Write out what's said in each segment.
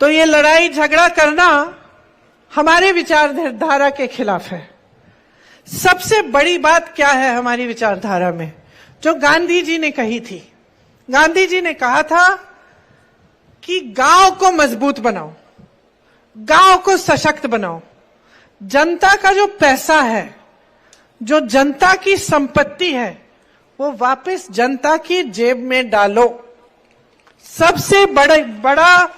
तो ये लड़ाई झगड़ा करना हमारे विचारधारा के खिलाफ है। सबसे बड़ी बात क्या है हमारी विचारधारा में, जो गांधी जी ने कही थी। गांधी जी ने कहा था कि गांव को मजबूत बनाओ, गांव को सशक्त बनाओ, जनता का जो पैसा है, जो जनता की संपत्ति है, वो वापस जनता की जेब में डालो। सबसे बड़ा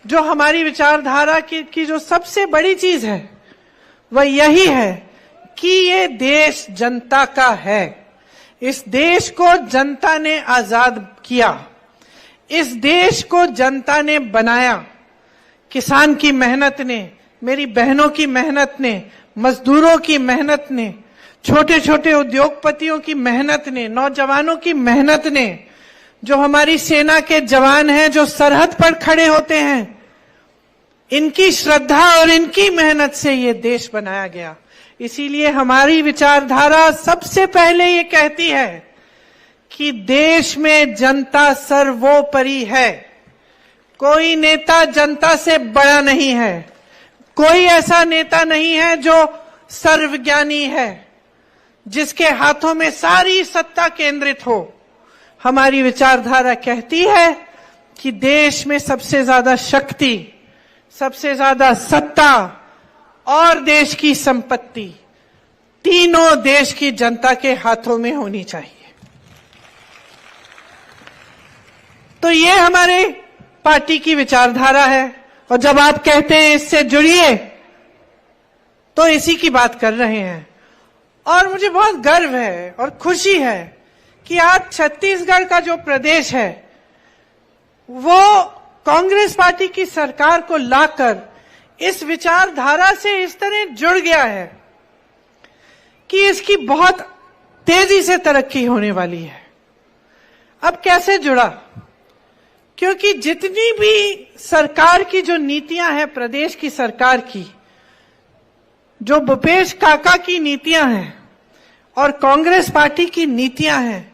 जो हमारी विचारधारा की जो सबसे बड़ी चीज है वह यही है कि ये देश जनता का है। इस देश को जनता ने आजाद किया, इस देश को जनता ने बनाया। किसान की मेहनत ने, मेरी बहनों की मेहनत ने, मजदूरों की मेहनत ने, छोटे छोटे उद्योगपतियों की मेहनत ने, नौजवानों की मेहनत ने, जो हमारी सेना के जवान हैं जो सरहद पर खड़े होते हैं, इनकी श्रद्धा और इनकी मेहनत से ये देश बनाया गया। इसीलिए हमारी विचारधारा सबसे पहले ये कहती है कि देश में जनता सर्वोपरि है। कोई नेता जनता से बड़ा नहीं है, कोई ऐसा नेता नहीं है जो सर्वज्ञानी है, जिसके हाथों में सारी सत्ता केंद्रित हो। हमारी विचारधारा कहती है कि देश में सबसे ज्यादा शक्ति, सबसे ज्यादा सत्ता और देश की संपत्ति तीनों देश की जनता के हाथों में होनी चाहिए। तो ये हमारे पार्टी की विचारधारा है। और जब आप कहते हैं इससे जुड़िए, तो इसी की बात कर रहे हैं। और मुझे बहुत गर्व है और खुशी है कि आज छत्तीसगढ़ का जो प्रदेश है वो कांग्रेस पार्टी की सरकार को लाकर इस विचारधारा से इस तरह जुड़ गया है कि इसकी बहुत तेजी से तरक्की होने वाली है। अब कैसे जुड़ा? क्योंकि जितनी भी सरकार की जो नीतियां हैं, प्रदेश की सरकार की, जो भूपेश काका की नीतियां हैं और कांग्रेस पार्टी की नीतियां हैं,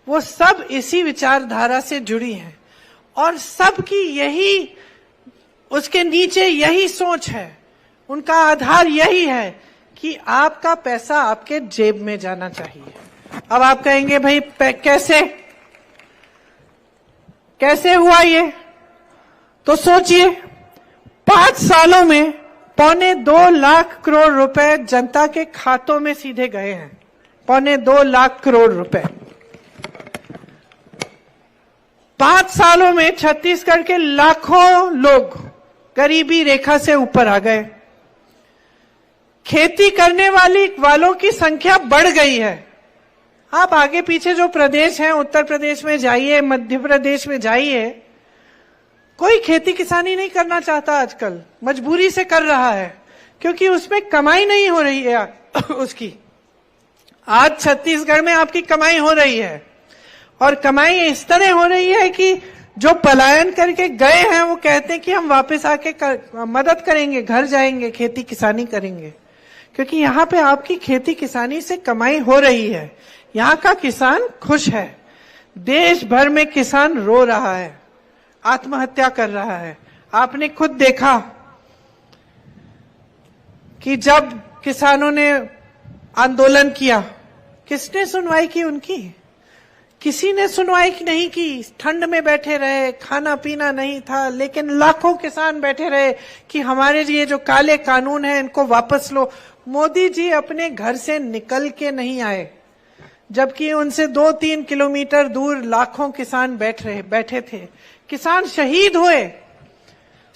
वो सब इसी विचारधारा से जुड़ी हैं। और सबकी यही, उसके नीचे यही सोच है, उनका आधार यही है कि आपका पैसा आपके जेब में जाना चाहिए। अब आप कहेंगे भाई कैसे हुआ ये? तो सोचिए, 5 सालों में 1.25 लाख करोड़ रुपए जनता के खातों में सीधे गए हैं। 1.25 लाख करोड़ रुपए 5 सालों में छत्तीसगढ़ के लाखों लोग गरीबी रेखा से ऊपर आ गए। खेती करने वालों की संख्या बढ़ गई है। आप आगे पीछे जो प्रदेश हैं, उत्तर प्रदेश में जाइए, मध्य प्रदेश में जाइए, कोई खेती किसानी नहीं करना चाहता आजकल, मजबूरी से कर रहा है क्योंकि उसमें कमाई नहीं हो रही है उसकी। आज छत्तीसगढ़ में आपकी कमाई हो रही है, और कमाई इस तरह हो रही है कि जो पलायन करके गए हैं वो कहते हैं कि हम वापस आके मदद करेंगे, घर जाएंगे, खेती किसानी करेंगे। क्योंकि यहाँ पे आपकी खेती किसानी से कमाई हो रही है, यहाँ का किसान खुश है। देश भर में किसान रो रहा है, आत्महत्या कर रहा है। आपने खुद देखा कि जब किसानों ने आंदोलन किया, किसने सुनवाई की उनकी? किसी ने सुनवाई नहीं की। ठंड में बैठे रहे, खाना पीना नहीं था, लेकिन लाखों किसान बैठे रहे कि हमारे ये जो काले कानून हैं इनको वापस लो। मोदी जी अपने घर से निकल के नहीं आए, जबकि उनसे 2-3 किलोमीटर दूर लाखों किसान बैठे थे। किसान शहीद हुए,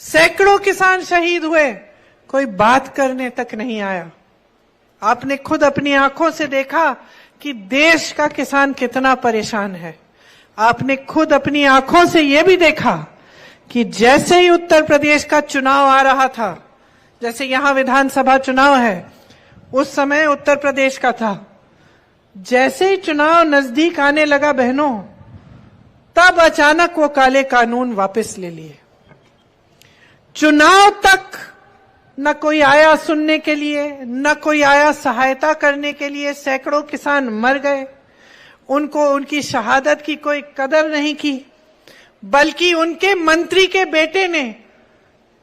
सैकड़ों किसान शहीद हुए, कोई बात करने तक नहीं आया। आपने खुद अपनी आंखों से देखा कि देश का किसान कितना परेशान है। आपने खुद अपनी आंखों से यह भी देखा कि जैसे ही उत्तर प्रदेश का चुनाव आ रहा था, जैसे यहां विधानसभा चुनाव है, उस समय उत्तर प्रदेश का था, जैसे ही चुनाव नजदीक आने लगा बहनों, तब अचानक वो काले कानून वापस ले लिए। चुनाव तक न कोई आया सुनने के लिए, न कोई आया सहायता करने के लिए। सैकड़ों किसान मर गए, उनको उनकी शहादत की कोई कदर नहीं की। बल्कि उनके मंत्री के बेटे ने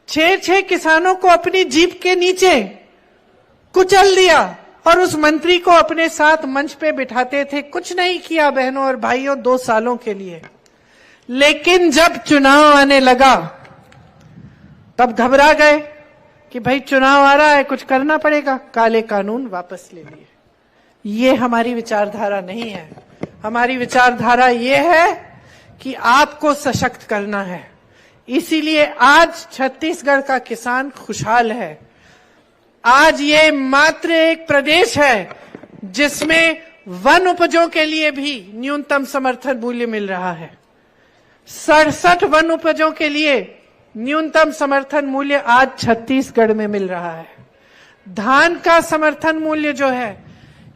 6 किसानों को अपनी जीप के नीचे कुचल दिया और उस मंत्री को अपने साथ मंच पे बिठाते थे। कुछ नहीं किया बहनों और भाइयों 2 सालों के लिए। लेकिन जब चुनाव आने लगा तब घबरा गए कि भाई चुनाव आ रहा है, कुछ करना पड़ेगा, काले कानून वापस ले लिए। ये हमारी विचारधारा नहीं है। हमारी विचारधारा ये है कि आपको सशक्त करना है। इसीलिए आज छत्तीसगढ़ का किसान खुशहाल है। आज ये मात्र एक प्रदेश है जिसमें वन उपजों के लिए भी न्यूनतम समर्थन मूल्य मिल रहा है। 67 वन उपजों के लिए न्यूनतम समर्थन मूल्य आज छत्तीसगढ़ में मिल रहा है। धान का समर्थन मूल्य जो है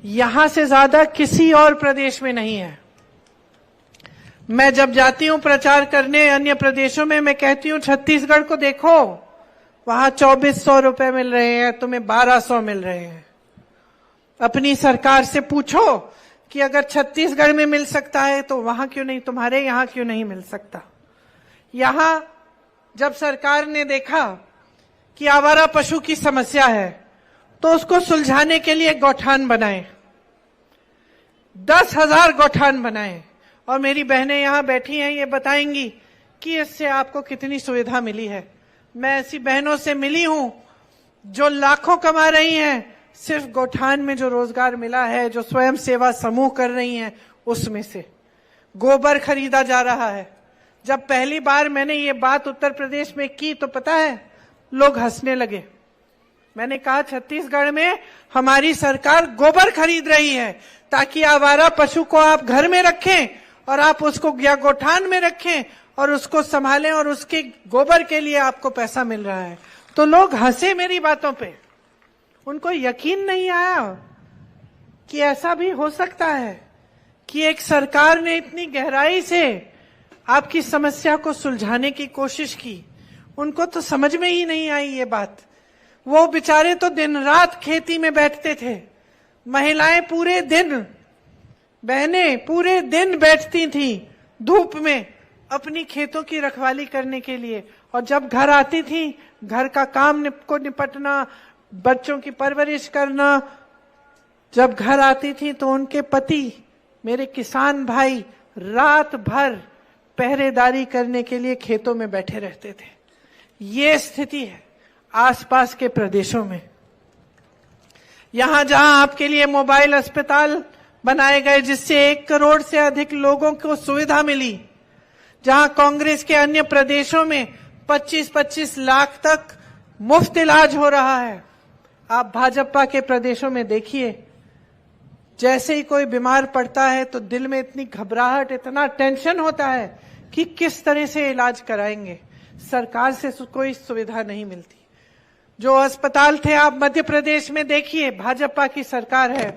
यहां से ज्यादा किसी और प्रदेश में नहीं है। मैं जब जाती हूं प्रचार करने अन्य प्रदेशों में, मैं कहती हूं छत्तीसगढ़ को देखो, वहां 2400 रुपए मिल रहे हैं, तुम्हें 1200 मिल रहे हैं। अपनी सरकार से पूछो कि अगर छत्तीसगढ़ में मिल सकता है तो वहां क्यों नहीं, तुम्हारे यहां क्यों नहीं मिल सकता। यहां जब सरकार ने देखा कि आवारा पशु की समस्या है तो उसको सुलझाने के लिए गौठान बनाए, 10,000 गौठान बनाए। और मेरी बहनें यहां बैठी हैं, ये बताएंगी कि इससे आपको कितनी सुविधा मिली है। मैं ऐसी बहनों से मिली हूं जो लाखों कमा रही हैं, सिर्फ गौठान में जो रोजगार मिला है, जो स्वयं सेवा समूह कर रही हैं, उसमें से गोबर खरीदा जा रहा है। जब पहली बार मैंने ये बात उत्तर प्रदेश में की तो पता है लोग हंसने लगे। मैंने कहा छत्तीसगढ़ में हमारी सरकार गोबर खरीद रही है ताकि आवारा पशु को आप घर में रखें और आप उसको या गौठान में रखें और उसको संभालें और उसके गोबर के लिए आपको पैसा मिल रहा है। तो लोग हंसे मेरी बातों पे, उनको यकीन नहीं आया कि ऐसा भी हो सकता है कि एक सरकार ने इतनी गहराई से आपकी समस्या को सुलझाने की कोशिश की। उनको तो समझ में ही नहीं आई ये बात। वो बेचारे तो दिन रात खेती में बैठते थे, महिलाएं पूरे दिन, बहनें पूरे दिन बैठती थी धूप में अपनी खेतों की रखवाली करने के लिए। और जब घर आती थी, घर का काम को निपटना, बच्चों की परवरिश करना, जब घर आती थी तो उनके पति मेरे किसान भाई रात भर पहरेदारी करने के लिए खेतों में बैठे रहते थे। ये स्थिति है आसपास के प्रदेशों में। यहां जहां आपके लिए मोबाइल अस्पताल बनाए गए जिससे 1 करोड़ से अधिक लोगों को सुविधा मिली, जहां कांग्रेस के अन्य प्रदेशों में 25-25 लाख तक मुफ्त इलाज हो रहा है, आप भाजपा के प्रदेशों में देखिए, जैसे ही कोई बीमार पड़ता है तो दिल में इतनी घबराहट, इतना टेंशन होता है कि किस तरह से इलाज कराएंगे। सरकार से कोई सुविधा नहीं मिलती। जो अस्पताल थे आप मध्य प्रदेश में देखिए, भाजपा की सरकार है,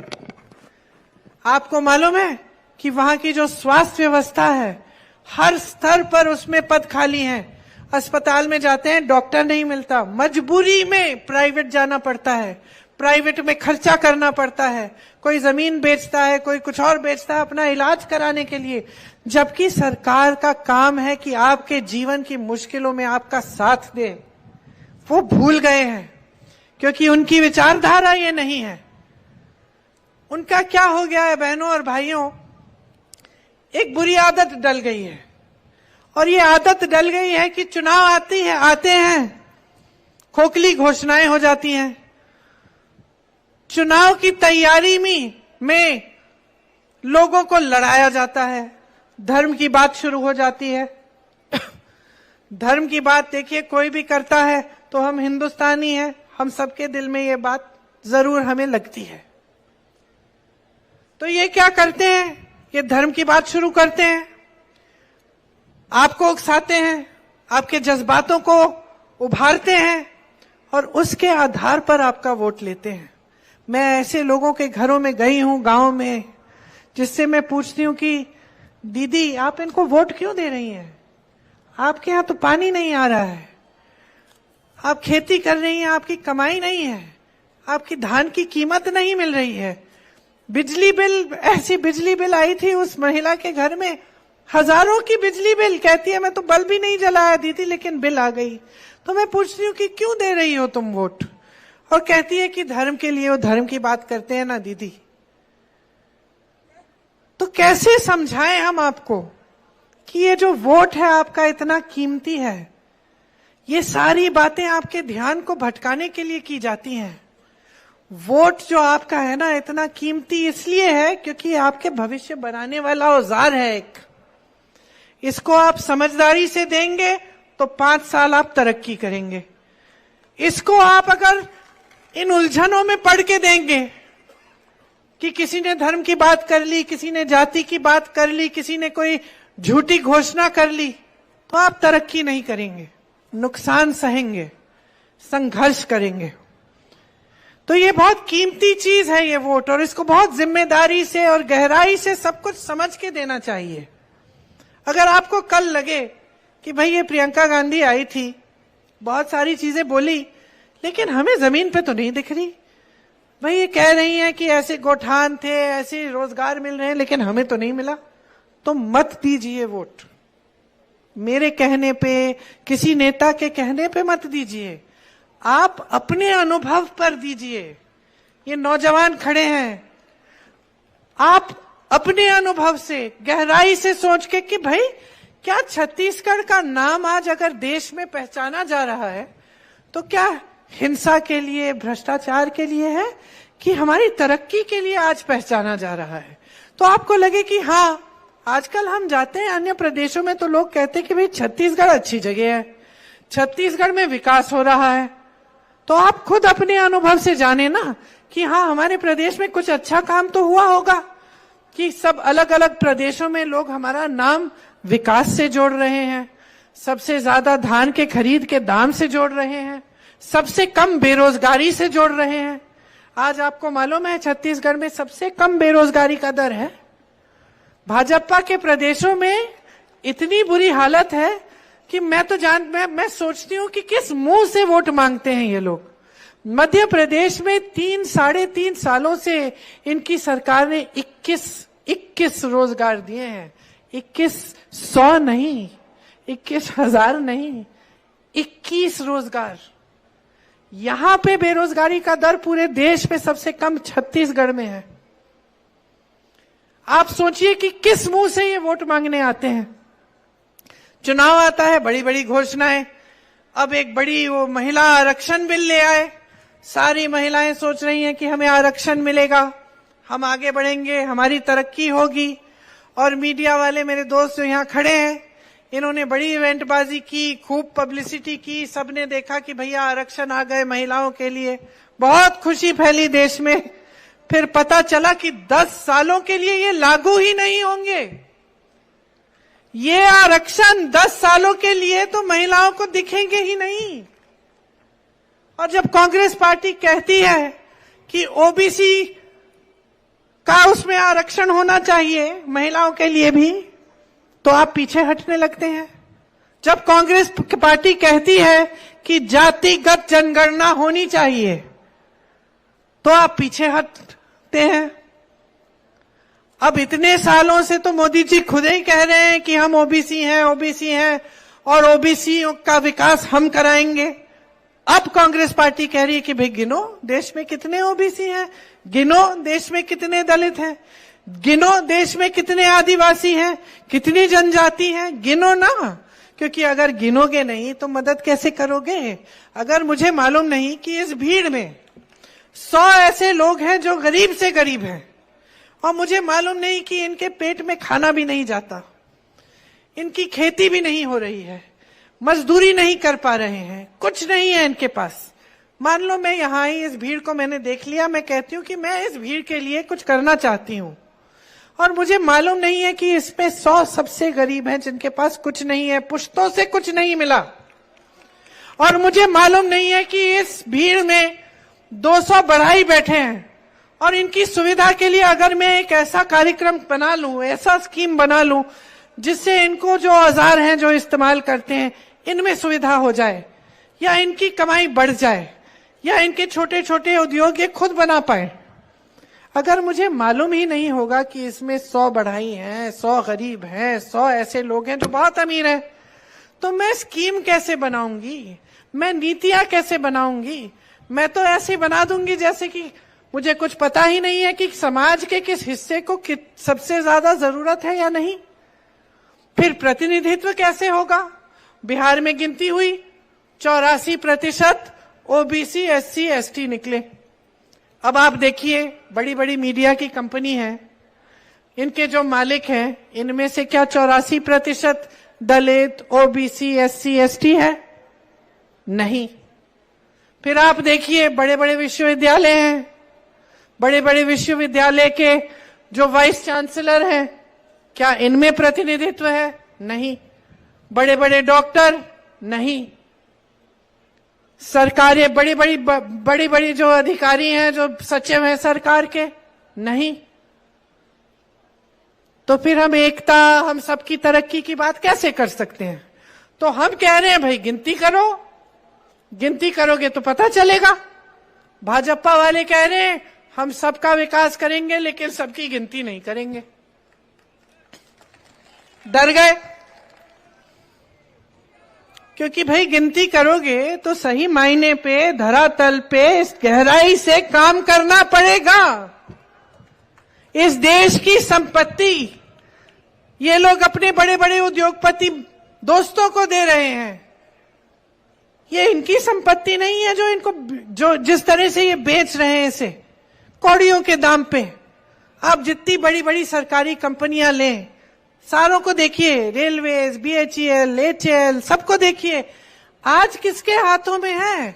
आपको मालूम है कि वहां की जो स्वास्थ्य व्यवस्था है हर स्तर पर उसमें पद खाली हैं। अस्पताल में जाते हैं, डॉक्टर नहीं मिलता, मजबूरी में प्राइवेट जाना पड़ता है, प्राइवेट में खर्चा करना पड़ता है, कोई जमीन बेचता है, कोई कुछ और बेचता है अपना इलाज कराने के लिए। जबकि सरकार का काम है कि आपके जीवन की मुश्किलों में आपका साथ दे, वो भूल गए हैं क्योंकि उनकी विचारधारा ये नहीं है। उनका क्या हो गया है बहनों और भाइयों, एक बुरी आदत डल गई है। और ये आदत डल गई है कि चुनाव आते हैं, खोखली घोषणाएं हो जाती हैं। चुनाव की तैयारी में लोगों को लड़ाया जाता है, धर्म की बात शुरू हो जाती है। धर्म की बात देखिए, कोई भी करता है तो हम हिंदुस्तानी हैं, हम सबके दिल में ये बात जरूर हमें लगती है। तो ये क्या करते हैं, ये धर्म की बात शुरू करते हैं, आपको उकसाते हैं, आपके जज्बातों को उभारते हैं और उसके आधार पर आपका वोट लेते हैं। मैं ऐसे लोगों के घरों में गई हूं गांव में, जिससे मैं पूछती हूं कि दीदी आप इनको वोट क्यों दे रही हैं, आपके यहां तो पानी नहीं आ रहा है, आप खेती कर रही हैं, आपकी कमाई नहीं है, आपकी धान की कीमत नहीं मिल रही है, बिजली बिल, ऐसी बिजली बिल आई थी उस महिला के घर में हजारों की बिजली बिल, कहती है मैं तो बल्ब भी नहीं जलाया दीदी लेकिन बिल आ गई। तो मैं पूछती हूँ कि क्यों दे रही हो तुम वोट, और कहती है कि धर्म के लिए। वो धर्म की बात करते हैं ना दीदी, तो कैसे समझाएं हम आपको कि ये जो वोट है आपका इतना कीमती है। ये सारी बातें आपके ध्यान को भटकाने के लिए की जाती हैं। वोट जो आपका है ना इतना कीमती इसलिए है क्योंकि आपके भविष्य बनाने वाला औजार है एक। इसको आप समझदारी से देंगे तो 5 साल आप तरक्की करेंगे। इसको आप अगर इन उलझनों में पड़ के देंगे कि किसी ने धर्म की बात कर ली, किसी ने जाति की बात कर ली, किसी ने कोई झूठी घोषणा कर ली, तो आप तरक्की नहीं करेंगे, नुकसान सहेंगे, संघर्ष करेंगे। तो ये बहुत कीमती चीज है ये वोट, और इसको बहुत जिम्मेदारी से और गहराई से सब कुछ समझ के देना चाहिए। अगर आपको कल लगे कि भाई ये प्रियंका गांधी आई थी, बहुत सारी चीजें बोली, लेकिन हमें जमीन पे तो नहीं दिख रही, भाई ये कह रही हैं कि ऐसे गोठान थे, ऐसे रोजगार मिल रहे हैं, लेकिन हमें तो नहीं मिला, तो मत दीजिए वोट। मेरे कहने पे, किसी नेता के कहने पे मत दीजिए, आप अपने अनुभव पर दीजिए। ये नौजवान खड़े हैं, आप अपने अनुभव से गहराई से सोच के कि भाई क्या छत्तीसगढ़ का नाम आज अगर देश में पहचाना जा रहा है तो क्या हिंसा के लिए, भ्रष्टाचार के लिए है कि हमारी तरक्की के लिए आज पहचाना जा रहा है। तो आपको लगे कि हाँ, आजकल हम जाते हैं अन्य प्रदेशों में तो लोग कहते हैं कि भाई छत्तीसगढ़ अच्छी जगह है, छत्तीसगढ़ में विकास हो रहा है। तो आप खुद अपने अनुभव से जाने ना कि हाँ, हमारे प्रदेश में कुछ अच्छा काम तो हुआ होगा कि सब अलग अलग प्रदेशों में लोग हमारा नाम विकास से जोड़ रहे हैं, सबसे ज्यादा धान के खरीद के दाम से जोड़ रहे हैं, सबसे कम बेरोजगारी से जोड़ रहे हैं। आज आपको मालूम है छत्तीसगढ़ में सबसे कम बेरोजगारी का दर है। भाजपा के प्रदेशों में इतनी बुरी हालत है कि मैं सोचती हूँ कि किस मुंह से वोट मांगते हैं ये लोग। मध्य प्रदेश में 3-3.5 सालों से इनकी सरकार ने 21 रोजगार दिए हैं। 2100 नहीं, 21,000 नहीं, 21 रोजगार। यहां पे बेरोजगारी का दर पूरे देश में सबसे कम छत्तीसगढ़ में है। आप सोचिए कि किस मुंह से ये वोट मांगने आते हैं। चुनाव आता है, बड़ी बड़ी घोषणाएं। अब एक बड़ी वो महिला आरक्षण बिल ले आए, सारी महिलाएं सोच रही हैं कि हमें आरक्षण मिलेगा, हम आगे बढ़ेंगे, हमारी तरक्की होगी। और मीडिया वाले मेरे दोस्त जो यहाँ खड़े हैं, इन्होंने बड़ी इवेंटबाजी की, खूब पब्लिसिटी की, सबने देखा कि भैया आरक्षण आ गए महिलाओं के लिए, बहुत खुशी फैली देश में। फिर पता चला कि 10 सालों के लिए ये लागू ही नहीं होंगे। ये आरक्षण 10 सालों के लिए तो महिलाओं को दिखेंगे ही नहीं। और जब कांग्रेस पार्टी कहती है कि ओबीसी का उसमें आरक्षण होना चाहिए महिलाओं के लिए भी, तो आप पीछे हटने लगते हैं। जब कांग्रेस पार्टी कहती है कि जातिगत जनगणना होनी चाहिए, तो आप पीछे हटते हैं। अब इतने सालों से तो मोदी जी खुद ही कह रहे हैं कि हम ओबीसी हैं और ओबीसी का विकास हम कराएंगे। अब कांग्रेस पार्टी कह रही है कि भाई गिनो देश में कितने ओबीसी हैं, गिनो देश में कितने दलित हैं, गिनो देश में कितने आदिवासी हैं, कितनी जनजाति हैं, गिनो ना। क्योंकि अगर गिनोगे नहीं तो मदद कैसे करोगे। अगर मुझे मालूम नहीं कि इस भीड़ में 100 ऐसे लोग हैं जो गरीब से गरीब हैं, और मुझे मालूम नहीं कि इनके पेट में खाना भी नहीं जाता, इनकी खेती भी नहीं हो रही है, मजदूरी नहीं कर पा रहे हैं, कुछ नहीं है इनके पास। मान लो मैं यहाँ आई, इस भीड़ को मैंने देख लिया, मैं कहती हूँ कि मैं इस भीड़ के लिए कुछ करना चाहती हूँ, और मुझे मालूम नहीं है कि इसमें 100 सबसे गरीब हैं जिनके पास कुछ नहीं है, पुश्तों से कुछ नहीं मिला। और मुझे मालूम नहीं है कि इस भीड़ में 200 बढ़ाई बैठे हैं, और इनकी सुविधा के लिए अगर मैं एक ऐसा कार्यक्रम बना लूं, ऐसा स्कीम बना लूं जिससे इनको जो औजार हैं जो इस्तेमाल करते हैं इनमें सुविधा हो जाए, या इनकी कमाई बढ़ जाए, या इनके छोटे छोटे उद्योग ये खुद बना पाए। अगर मुझे मालूम ही नहीं होगा कि इसमें 100 बढ़ाई हैं, 100 गरीब हैं, 100 ऐसे लोग हैं जो बहुत अमीर हैं, तो मैं स्कीम कैसे बनाऊंगी, मैं नीतियां कैसे बनाऊंगी? मैं तो ऐसे बना दूंगी जैसे कि मुझे कुछ पता ही नहीं है कि समाज के किस हिस्से को सबसे ज्यादा जरूरत है या नहीं। फिर प्रतिनिधित्व कैसे होगा? बिहार में गिनती हुई 84% ओबीसी, एससी, एसटी निकले। अब आप देखिए, बड़ी बड़ी मीडिया की कंपनी है, इनके जो मालिक हैं, इनमें से क्या 84% दलित, ओबीसी, एससी, एसटी है? नहीं। फिर आप देखिए, बड़े बड़े विश्वविद्यालय हैं, बड़े बड़े विश्वविद्यालय के जो वाइस चांसलर हैं, क्या इनमें प्रतिनिधित्व है? नहीं। बड़े बड़े डॉक्टर? नहीं। सरकारें बड़ी बड़ी जो अधिकारी हैं, जो सचिव हैं सरकार के? नहीं। तो फिर हम एकता, हम सबकी तरक्की की बात कैसे कर सकते हैं? तो हम कह रहे हैं भाई गिनती करो, गिनती करोगे तो पता चलेगा। भाजपा वाले कह रहे हैं हम सबका विकास करेंगे लेकिन सबकी गिनती नहीं करेंगे। डर गए, क्योंकि भाई गिनती करोगे तो सही मायने पे धरातल पे गहराई से काम करना पड़ेगा। इस देश की संपत्ति ये लोग अपने बड़े बड़े उद्योगपति दोस्तों को दे रहे हैं। ये इनकी संपत्ति नहीं है जो जिस तरह से ये बेच रहे हैं इसे कौड़ियों के दाम पे। आप जितनी बड़ी बड़ी सरकारी कंपनियां लें, सारों को देखिए, रेलवेज, बीएचईएल, एचएएल, सबको देखिए, आज किसके हाथों में है?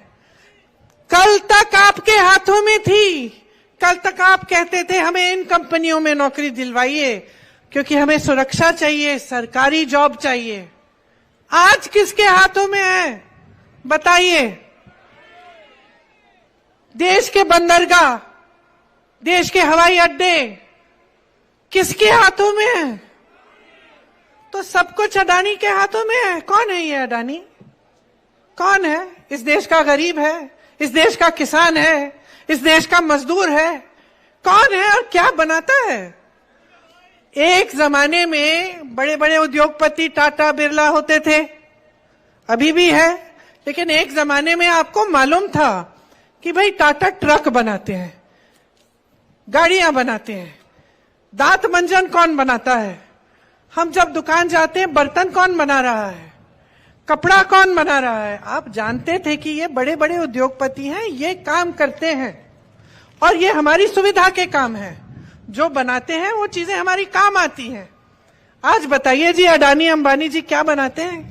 कल तक आपके हाथों में थी। कल तक आप कहते थे हमें इन कंपनियों में नौकरी दिलवाइए क्योंकि हमें सुरक्षा चाहिए, सरकारी जॉब चाहिए। आज किसके हाथों में है बताइए? देश के बंदरगाह, देश के हवाई अड्डे किसके हाथों में है? तो सब कुछ अडानी के हाथों में है। कौन है ये अडानी? कौन है? इस देश का गरीब है, इस देश का किसान है, इस देश का मजदूर है। कौन है और क्या बनाता है? एक जमाने में बड़े बड़े उद्योगपति टाटा, बिरला होते थे, अभी भी है, लेकिन एक जमाने में आपको मालूम था कि भाई टाटा ट्रक बनाते हैं, गाड़ियां बनाते हैं। दांत मंजन कौन बनाता है? हम जब दुकान जाते हैं, बर्तन कौन बना रहा है? कपड़ा कौन बना रहा है? आप जानते थे कि ये बड़े बड़े उद्योगपति हैं, ये काम करते हैं और ये हमारी सुविधा के काम है। जो बनाते हैं वो चीजें हमारी काम आती हैं। आज बताइए जी, अडानी अंबानी जी क्या बनाते हैं?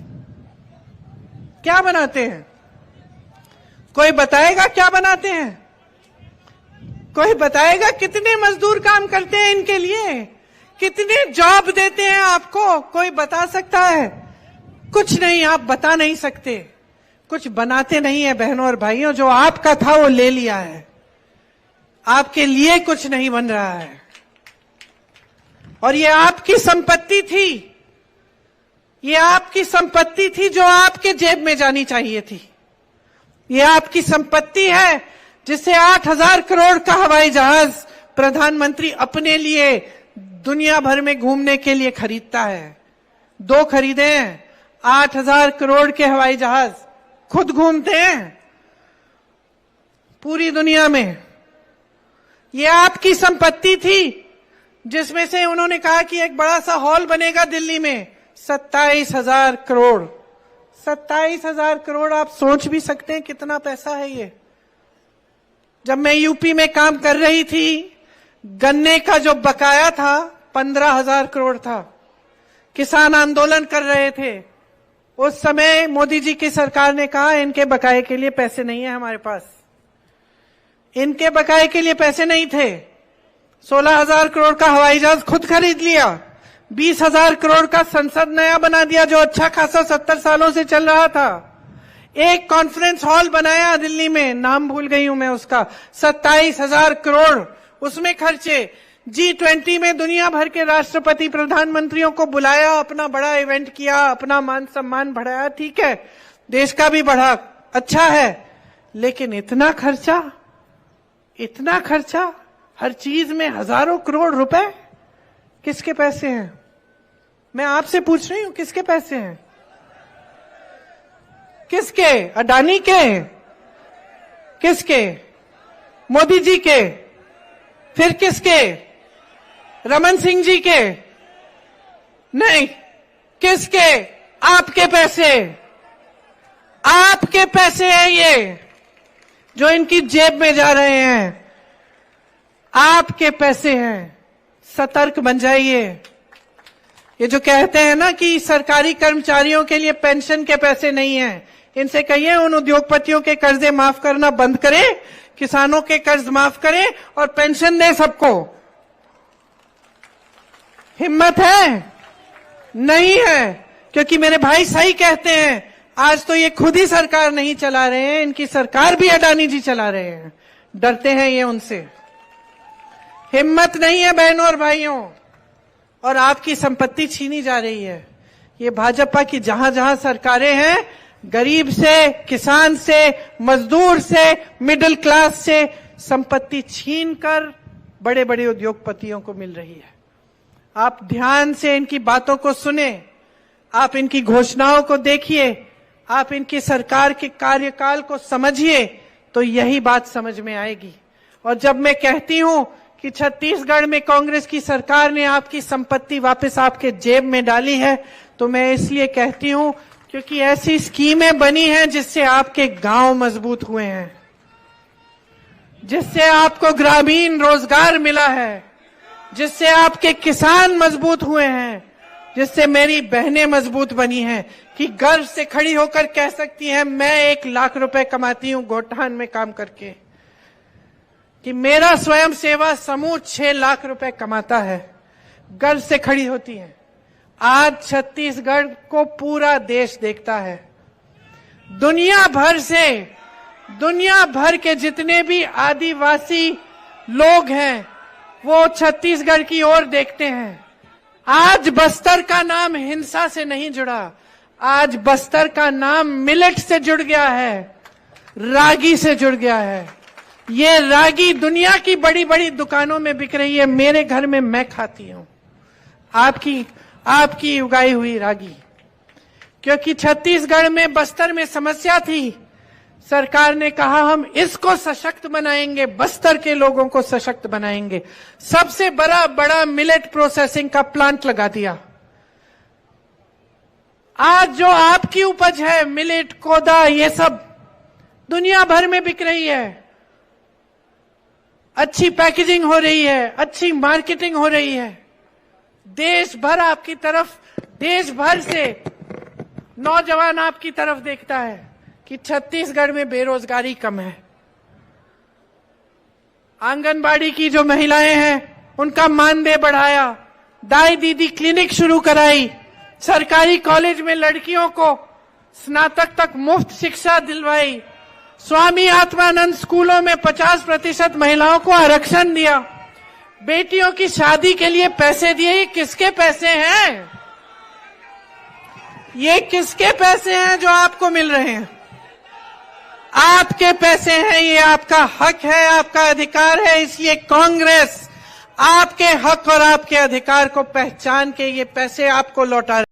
क्या बनाते हैं? कोई बताएगा क्या बनाते हैं? कोई बताएगा कितने मजदूर काम करते हैं इनके लिए? कितने जॉब देते हैं आपको? कोई बता सकता है? कुछ नहीं, आप बता नहीं सकते। कुछ बनाते नहीं है बहनों और भाइयों। जो आपका था वो ले लिया है, आपके लिए कुछ नहीं बन रहा है। और ये आपकी संपत्ति थी, ये आपकी संपत्ति थी जो आपके जेब में जानी चाहिए थी। ये आपकी संपत्ति है जिससे 8,000 करोड़ का हवाई जहाज प्रधानमंत्री अपने लिए दुनिया भर में घूमने के लिए खरीदता है। 2 खरीदे हैं, 8,000 करोड़ के हवाई जहाज, खुद घूमते हैं पूरी दुनिया में। ये आपकी संपत्ति थी जिसमें से उन्होंने कहा कि एक बड़ा सा हॉल बनेगा दिल्ली में, 27,000 करोड़। 27,000 करोड़, आप सोच भी सकते हैं कितना पैसा है ये। जब मैं यूपी में काम कर रही थी, गन्ने का जो बकाया था 15,000 करोड़ था। किसान आंदोलन कर रहे थे उस समय। मोदी जी की सरकार ने कहा इनके बकाये के लिए पैसे नहीं है हमारे पास। इनके बकाये के लिए पैसे नहीं थे। 16,000 करोड़ का हवाई जहाज खुद खरीद लिया। 20,000 करोड़ का संसद नया बना दिया जो अच्छा खासा 70 सालों से चल रहा था। एक कॉन्फ्रेंस हॉल बनाया दिल्ली में, नाम भूल गई हूं मैं उसका, 27,000 करोड़ उसमें खर्चे। G20 में दुनिया भर के राष्ट्रपति प्रधानमंत्रियों को बुलाया, अपना बड़ा इवेंट किया, अपना मान सम्मान बढ़ाया। ठीक है, देश का भी बढ़ा, अच्छा है, लेकिन इतना खर्चा, हर चीज में हजारों करोड़ रुपए, किसके पैसे हैं? मैं आपसे पूछ रही हूं, किसके पैसे हैं? किसके? अडानी के? किसके? मोदी जी के? फिर किसके? रमन सिंह जी के? नहीं, किसके? आपके पैसे। आपके पैसे हैं ये, जो इनकी जेब में जा रहे हैं। आपके पैसे हैं, सतर्क बन जाइए। ये जो कहते हैं ना कि सरकारी कर्मचारियों के लिए पेंशन के पैसे नहीं हैं, इनसे कहिए उन उद्योगपतियों के कर्जे माफ करना बंद करें, किसानों के कर्ज माफ करें और पेंशन दें सबको। हिम्मत है? नहीं है, क्योंकि मेरे भाई सही कहते हैं, आज तो ये खुद ही सरकार नहीं चला रहे हैं, इनकी सरकार भी अडानी जी चला रहे हैं। डरते हैं ये उनसे। हिम्मत नहीं है बहनों और भाइयों, और आपकी संपत्ति छीनी जा रही है। ये भाजपा की जहां जहां सरकारें हैं, गरीब से, किसान से, मजदूर से, मिडिल क्लास से संपत्ति छीनकर बड़े बड़े उद्योगपतियों को मिल रही है। आप ध्यान से इनकी बातों को सुने, आप इनकी घोषणाओं को देखिए, आप इनकी सरकार के कार्यकाल को समझिए, तो यही बात समझ में आएगी। और जब मैं कहती हूं कि छत्तीसगढ़ में कांग्रेस की सरकार ने आपकी संपत्ति वापस आपके जेब में डाली है, तो मैं इसलिए कहती हूं क्योंकि ऐसी स्कीमें बनी हैं जिससे आपके गांव मजबूत हुए हैं, जिससे आपको ग्रामीण रोजगार मिला है, जिससे आपके किसान मजबूत हुए हैं, जिससे मेरी बहनें मजबूत बनी हैं कि गर्व से खड़ी होकर कह सकती हैं, मैं 1 लाख रुपए कमाती हूं गोठान में काम करके, कि मेरा स्वयं सेवा समूह 6 लाख रुपए कमाता है। गर्व से खड़ी होती हैं। आज छत्तीसगढ़ को पूरा देश देखता है। दुनिया भर के जितने भी आदिवासी लोग हैं, वो छत्तीसगढ़ की ओर देखते हैं। आज बस्तर का नाम हिंसा से नहीं जुड़ा, आज बस्तर का नाम मिलेट से जुड़ गया है, रागी से जुड़ गया है। ये रागी दुनिया की बड़ी बड़ी दुकानों में बिक रही है, मेरे घर में मैं खाती हूं आपकी उगाई हुई रागी। क्योंकि छत्तीसगढ़ में, बस्तर में समस्या थी, सरकार ने कहा हम इसको सशक्त बनाएंगे, बस्तर के लोगों को सशक्त बनाएंगे। सबसे बड़ा मिलेट प्रोसेसिंग का प्लांट लगा दिया। आज जो आपकी उपज है, मिलेट, कोदा, ये सब दुनिया भर में बिक रही है। अच्छी पैकेजिंग हो रही है, अच्छी मार्केटिंग हो रही है। देश भर से नौजवान आपकी तरफ देखता है कि छत्तीसगढ़ में बेरोजगारी कम है। आंगनबाड़ी की जो महिलाएं हैं, उनका मानदेय बढ़ाया, दाई दीदी क्लिनिक शुरू कराई, सरकारी कॉलेज में लड़कियों को स्नातक तक मुफ्त शिक्षा दिलवाई, स्वामी आत्मानंद स्कूलों में 50% महिलाओं को आरक्षण दिया, बेटियों की शादी के लिए पैसे दिए। ये किसके पैसे हैं? ये किसके पैसे हैं जो आपको मिल रहे हैं? आपके पैसे हैं, ये आपका हक है, आपका अधिकार है। इसलिए कांग्रेस आपके हक और आपके अधिकार को पहचान के ये पैसे आपको लौटा